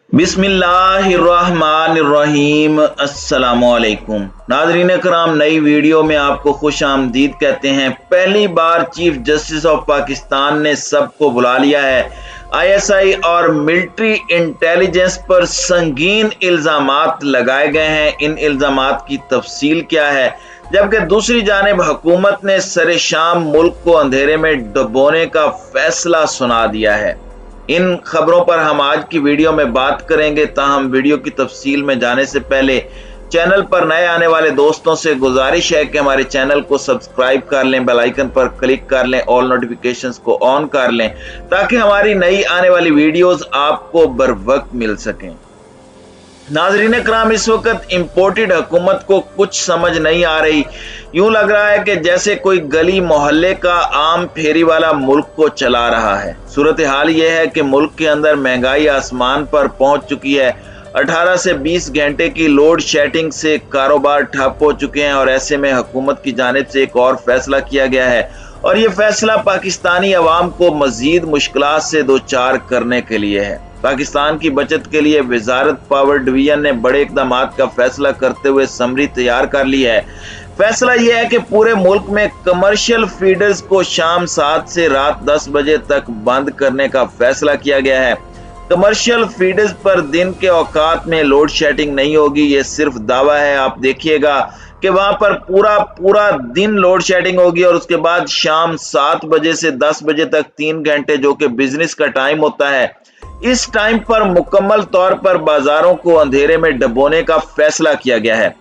बिस्मिल्लाहिर्रहमानिर्रहीम। अस्सलामुअलैकुम नाज़रीन कराम, नई वीडियो में आपको खुश आमदीद कहते हैं। पहली बार चीफ जस्टिस ऑफ पाकिस्तान ने सबको बुला लिया है। ISI और मिलिट्री इंटेलिजेंस पर संगीन इल्जामात लगाए गए हैं। इन इल्जामात की तफसील क्या है, जबकि दूसरी जानिब हुकूमत ने सरेशाम मुल्क को अंधेरे में डुबोने का फैसला सुना दिया है। इन खबरों पर हम आज की वीडियो में बात करेंगे। ताहम वीडियो की तफसील में जाने से पहले चैनल पर नए आने वाले दोस्तों से गुजारिश है कि हमारे चैनल को सब्सक्राइब कर लें, बेल आइकन पर क्लिक कर लें, ऑल नोटिफिकेशंस को ऑन कर लें ताकि हमारी नई आने वाली वीडियोस आपको बर वक्त मिल सकें। नाजरीन कराम, इस वक्त इम्पोर्टेड हुकूमत को कुछ समझ नहीं आ रही। यूं लग रहा है कि जैसे कोई गली मोहल्ले का आम फेरी वाला मुल्क को चला रहा है। सूरत हाल यह है कि मुल्क के अंदर महंगाई आसमान पर पहुंच चुकी है। 18 से 20 घंटे की लोड शेडिंग से कारोबार ठप हो चुके हैं और ऐसे में हुकूमत की जानिब से एक और फैसला किया गया है और ये फैसला पाकिस्तानी अवाम को मजीद मुश्किलात से दो चार करने के लिए है। पाकिस्तान की बचत के लिए वजारत पावर डिवीजन ने बड़े इकदाम का फैसला करते हुए समरी तैयार कर ली है। फैसला यह है कि पूरे मुल्क में कमर्शियल फीडर्स को शाम 7 से रात 10 बजे तक बंद करने का फैसला किया गया है। कमर्शियल फीडर्स पर दिन के औकात में लोड शेडिंग नहीं होगी, ये सिर्फ दावा है। आप देखिएगा कि वहां पर पूरा दिन लोड शेडिंग होगी और उसके बाद शाम 7 बजे से 10 बजे तक 3 घंटे जो कि बिजनेस का टाइम होता है, इस टाइम पर मुकम्मल तौर पर बाजारों को अंधेरे में डुबोने का फैसला किया गया है।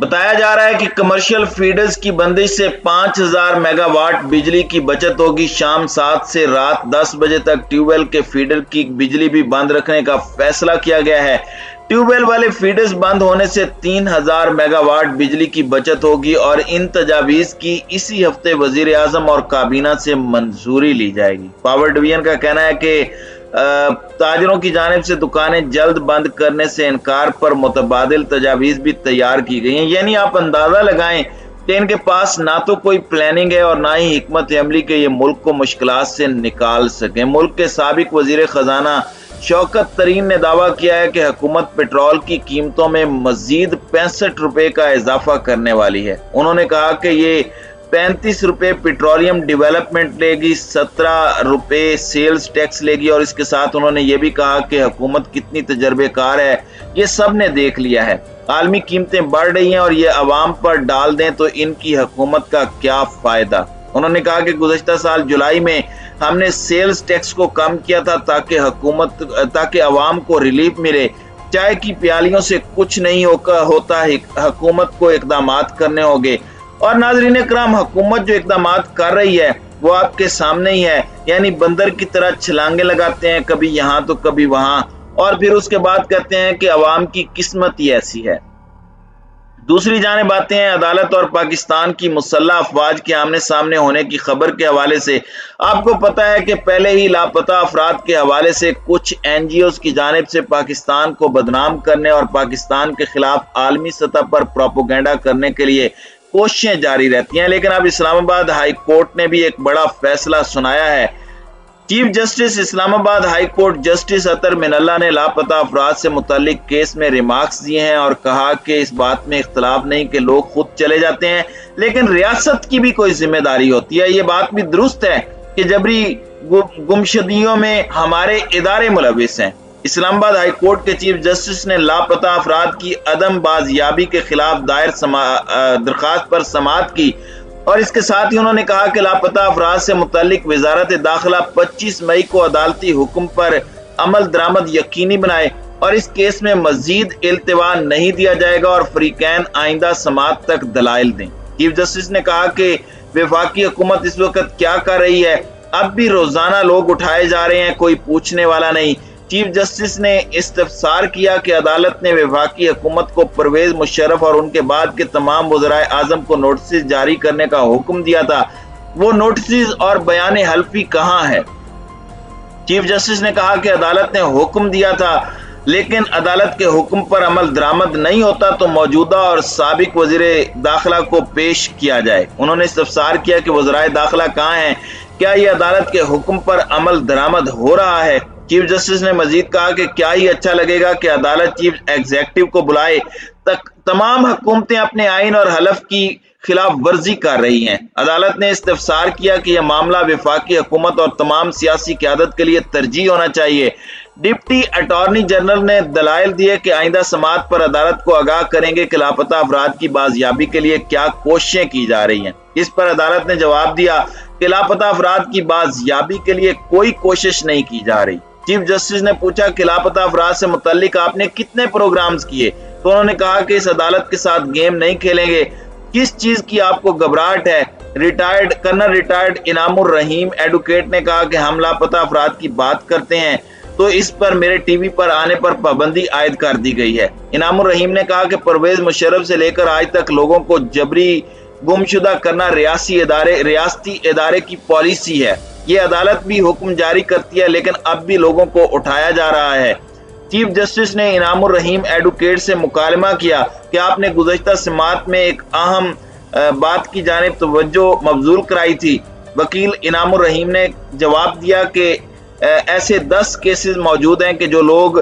बताया जा रहा है कि कमर्शियल फीडर्स की बंदिश से 5000 मेगावाट बिजली की बचत होगी। शाम 7 से रात 10 बजे तक ट्यूबवेल के फीडर की बिजली भी बंद रखने का फैसला किया गया है। ट्यूबवेल वाले फीडर्स बंद होने से 3000 मेगावाट बिजली की बचत होगी और इन तजावीज की इसी हफ्ते वजीर आजम और काबीना से मंजूरी ली जाएगी। पावर डिवीजन का कहना है कि ताजरों की जानिब से दुकानें जल्द बंद करने से इनकार पर मुतबादिल तजावीज भी तैयार की गई हैं। यानी आप अंदाजा लगाएं कि इनके पास ना तो कोई प्लानिंग है और ना ही हिकमत अमली के ये मुल्क को मुश्किलात से निकाल सके। मुल्क के साबिक वजीर खजाना शौकत तरीन ने दावा किया है कि हुकूमत पेट्रोल की कीमतों में मजीद 65 रुपए का इजाफा करने वाली है। उन्होंने कहा कि ये 35 रुपए पेट्रोलियम डेवलपमेंट लेगी, 17 रुपए सेल्स टैक्स लेगी और इसके साथ उन्होंने ये भी कहा कि हुकूमत कितनी तजर्बेकार है ये सब ने देख लिया है। आलमी कीमतें बढ़ रही हैं और ये अवाम पर डाल दें तो इनकी हुकूमत का क्या फायदा। उन्होंने कहा कि गुज़श्ता साल जुलाई में हमने सेल्स टैक्स को कम किया था ताकि अवाम को रिलीफ मिले। चाय की प्यालियों से कुछ नहीं होता, हुकूमत को इकदामात करने होंगे। और नाजरीन कराम, हुकूमत जो इकदामात कर रही है वो आपके सामने ही है। यानी बंदर की तरह छलांगे लगाते हैं, कभी यहाँ तो कभी वहां, और फिर उसके बाद कहते हैं कि अवाम की किस्मत ही ऐसी है। दूसरी जानिब आते हैं अदालत और पाकिस्तान की मुसल्लह अफवाज के आमने सामने होने की खबर के हवाले से। आपको पता है कि पहले ही लापता अफराद के हवाले से कुछ NGOs की जानिब से पाकिस्तान को बदनाम करने और पाकिस्तान के खिलाफ आलमी सतह पर प्रोपोगेंडा करने के लिए कोशिशें जारी रहती हैं। लेकिन अब इस्लामाबाद हाई कोर्ट ने भी एक बड़ा फैसला सुनाया है। Chief justice Islamabad high court justice Athar Minallah ने लापता अफराद से मुतालिक केस में रिमार्क्स दिए हैं और कहा कि इस बात में इख्तलाफ नहीं कि लोग खुद चले जाते हैं, लेकिन रियासत की भी कोई जिम्मेदारी होती है। ये बात भी दुरुस्त है कि जबरी गुमशुदगियों में हमारे इदारे मुलविस हैं। इस्लामाबाद हाई कोर्ट के चीफ जस्टिस ने लापता अफराद की अदम बाजियाबी के खिलाफ दायर दरखास्त पर समाअत की और इसके साथ ही उन्होंने कहा कि लापता अफराद से मुतालिक वजारत दाखिला 25 मई को अदालती हुक्म पर अमल दरामद यकीनी बनाए और इस केस में मजीद इल्तिवा नहीं दिया जाएगा और फरीकैन आइंदा समाअत तक दलाइल दें। चीफ जस्टिस ने कहा कि वफाकी हुकूमत इस वक्त क्या कर रही है, अब भी रोजाना लोग उठाए जा रहे हैं, कोई पूछने वाला नहीं। चीफ जस्टिस ने इस्तफसार किया कि अदालत ने वफाकी हुकूमत को परवेज मुशर्रफ और उनके बाद के तमाम वज़राए आज़म को नोटिस जारी करने का हुक्म दिया था, वो नोटिस और बयान हल्फी कहाँ है। चीफ जस्टिस ने कहा कि अदालत ने हुक्म दिया था लेकिन अदालत के हुक्म पर अमल दरामद नहीं होता तो मौजूदा और साबिक वज़ीरे दाखिला को पेश किया जाए। उन्होंने इस्तफसार किया कि वज़राए दाखिला कहाँ हैं, क्या ये अदालत के हुक्म पर अमल दरामद हो रहा है। चीफ जस्टिस ने मजीद कहा कि क्या ही अच्छा लगेगा कि अदालत चीफ एग्जीक्यूटिव को बुलाए, तमाम हुकूमतें अपने आइन और हलफ की खिलाफ वर्जी कर रही हैं। अदालत ने इस्तफसार किया कि यह मामला वफाकी हुकूमत और तमाम सियासी क़यादत के लिए तरजीह होना चाहिए। डिप्टी अटॉर्नी जनरल ने दलाइल दिए कि आइंदा समाअत पर अदालत को आगाह करेंगे कि लापता अफराद की बाजियाबी के लिए क्या कोशिशें की जा रही हैं। इस पर अदालत ने जवाब दिया कि लापता अफराद की बाजियाबी के लिए कोई कोशिश नहीं की जा रही। चीफ जस्टिस ने पूछा कि लापता अफराद से मुतल्लिक आपने कितने प्रोग्राम्स किए, तो उन्होंने कहा कि इस अदालत के साथ गेम नहीं खेलेंगे। किस चीज की आपको घबराहट है? कर्नल रिटायर्ड इनामुर रहीम एडवोकेट ने कहा कि हम लापता अफराद की बात करते हैं तो इस पर मेरे टीवी पर आने पर पाबंदी आयद कर दी गई है। इनामुर रहीम ने कहा कि परवेज मुशर्रफ से लेकर आज तक लोगों को जबरी गुमशुदा करना रियासती इदारे की पॉलिसी है। ये अदालत भी हुक्म जारी करती है, लेकिन अब भी लोगों को उठाया जा रहा है। चीफ जस्टिस ने इनामुर रहीम एडवोकेट से मुकालमा किया कि आपने गुज़श्ता समाअत में एक अहम बात की जानिब तवज्जो मबजूल कराई थी। वकील इनामुर रहीम ने जवाब दिया कि ऐसे 10 केसेस मौजूद हैं कि जो लोग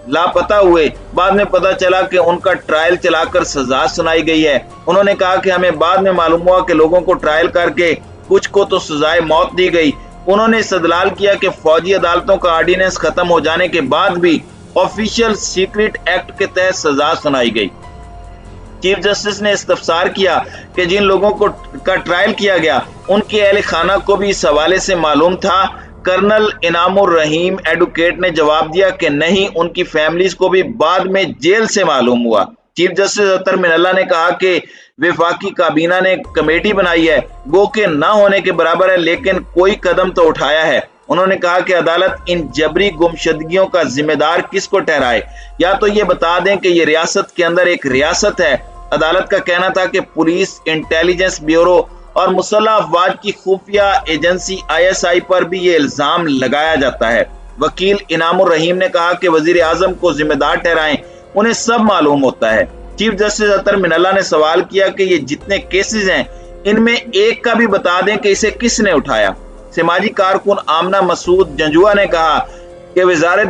लापता हुए, बाद में पता चला कि उनका ट्रायल चलाकर सजा सुनाई गई है। उन्होंने कहा कि हमें बाद में मालूम हुआ कि लोगों को ट्रायल करके कुछ को तो सजाए मौत दी गई। उन्होंने इस्तदलाल किया कि फौजी अदालतों का ऑर्डिनेंस खत्म हो जाने के बाद भी ऑफिशियल सीक्रेट एक्ट के तहत सजा सुनाई गई। चीफ जस्टिस ने इस्तफसार किया कि जिन लोगों का ट्रायल किया गया उनके अहले खाना को भी इस हवाले से मालूम था। कर्नल इनामुर रहीम एडवोकेट ने जवाब दिया कि नहीं, उनकी फैमिलीज को भी बाद में जेल से मालूम हुआ। चीफ जस्टिस अतर मिनल्ला ने कहा कि वफाकी काबीना ने कमेटी बनाई है, गो के ना होने के बराबर है, लेकिन कोई कदम तो उठाया है। उन्होंने कहा कि अदालत इन जबरी गुमशुदगियों का जिम्मेदार किसको ठहराए, या तो ये बता दें कि ये रियासत के अंदर एक रियासत है। अदालत का कहना था कि पुलिस, इंटेलिजेंस ब्यूरो और मुसल्लह अफवाज की खुफिया एजेंसी ISI पर भी ये इल्जाम लगाया जाता है। वकील इनामुर रहीम ने कहा कि वजीर आजम को जिम्मेदार ठहराएं, उन्हें सब मालूम होता है। चीफ जस्टिस अतर मिनल्ला ने सवाल किया कि ये जितने केसेस हैं इनमें एक का भी बता दें कि इसे किसने उठाया। समाजी कारकुन आमना मसूद जंजुआ ने कहा कि वजारत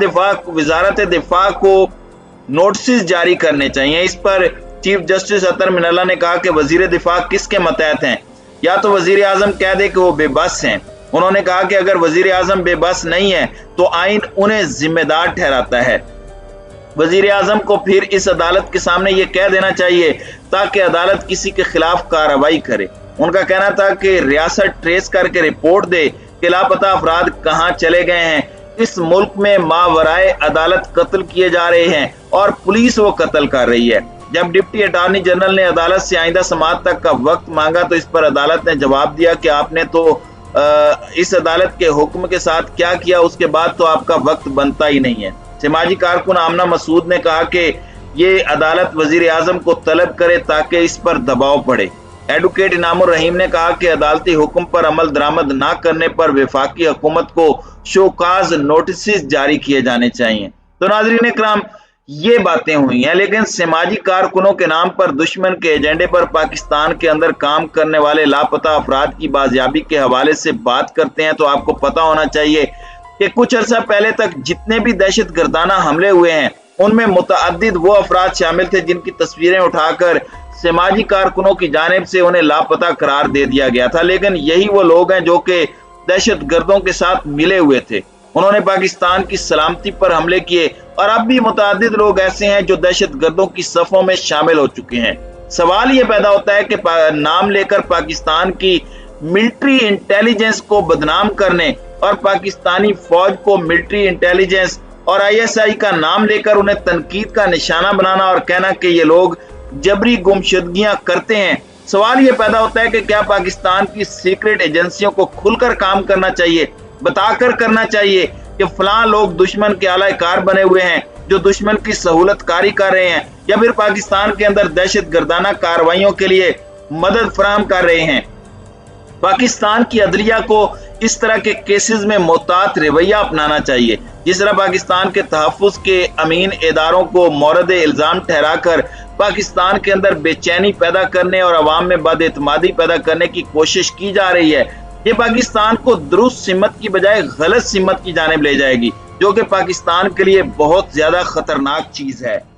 दिफा को नोटिस जारी करने चाहिए। इस पर चीफ जस्टिस अतर मिनल्ला ने कहा कि वजीर दिफा किसके मतहत हैं, या तो वजीर आजम कह दे कि वो बेबस हैं। उन्होंने कहा कि अगर वजीर आजम बेबस नहीं है तो आइन उन्हें जिम्मेदार ठहराता है। वजीर आजम को फिर इस अदालत के सामने ये कह देना चाहिए ताकि अदालत किसी के खिलाफ कार्रवाई करे। उनका कहना था कि रियासत ट्रेस करके रिपोर्ट दे कि लापता अफराद कहां चले गए हैं। इस मुल्क में मावराए अदालत कत्ल किए जा रहे हैं और पुलिस वो कत्ल कर रही है। जब डिप्टी अटॉर्नी जनरल ने अदालत से आइंदा समाअत तक का वक्त मांगा तो इस पर अदालत ने जवाब दिया कि आपने तो इस अदालत के हुक्म के साथ क्या किया, उसके बाद तो आपका वक्त बनता ही नहीं है। समाजी कारकुन आमना मसूद ने कहा कि ये अदालत वजीर आजम को तलब करे ताकि इस पर दबाव पड़े। एडवोकेट इनामुर रहीम ने कहा कि अदालती हुक्म पर अमल दरामद न करने पर वफाकी हुकूमत को शोकाज नोटिस जारी किए जाने चाहिए। तो नाज़रीन इकराम, ये बातें हुई हैं, लेकिन समाजी कारकुनों के नाम पर दुश्मन के एजेंडे पर पाकिस्तान के अंदर काम करने वाले लापता अफराद की बाजियाबी के हवाले से बात करते हैं तो आपको पता होना चाहिए कि कुछ अर्सा पहले तक जितने भी दहशत गर्दाना हमले हुए हैं उनमें मुतअद्दिद वो अफराद शामिल थे जिनकी तस्वीरें उठाकर समाजी कारकुनों की जानिब से उन्हें लापता करार दे दिया गया था। लेकिन यही वो लोग हैं जो कि दहशत गर्दों के साथ मिले हुए थे। उन्होंने पाकिस्तान की सलामती पर हमले किए और अब भी मुतअद्दिद लोग ऐसे हैं जो दहशत गर्दों की सफों में शामिल हो चुके हैं। सवाल ये पैदा होता है कि नाम लेकर पाकिस्तान की मिलिट्री इंटेलिजेंस को बदनाम करने और पाकिस्तानी फौज को मिलिट्री इंटेलिजेंस और ISI का नाम लेकर उन्हें तनकीद का निशाना बनाना और कहना कि ये लोग जबरी गुमशुदगियां करते हैं। सवाल ये पैदा होता है कि क्या पाकिस्तान की सीक्रेट एजेंसियों को खुलकर काम करना चाहिए, बताकर करना चाहिए कि फलां लोग दुश्मन के आलाकार बने हुए हैं जो दुश्मन की सहूलत कारी कर रहे हैं, या फिर पाकिस्तान के अंदर दहशत गर्दाना कार्रवाइयों के लिए मदद फराहम कर रहे हैं। पाकिस्तान की अदलिया को इस तरह के केसेस में मोहतात रवैया अपनाना चाहिए। जिस तरह पाकिस्तान के तहफ़्फ़ुज़ के अमीन इदारों को मौरद इल्ज़ाम ठहराकर पाकिस्तान के अंदर बेचैनी पैदा करने और अवाम में बदएतमादी पैदा करने की कोशिश की जा रही है, ये पाकिस्तान को दुरुस्त सिमत की बजाय गलत सिमत की जानिब ले जाएगी। जो कि पाकिस्तान के लिए बहुत ज्यादा खतरनाक चीज है।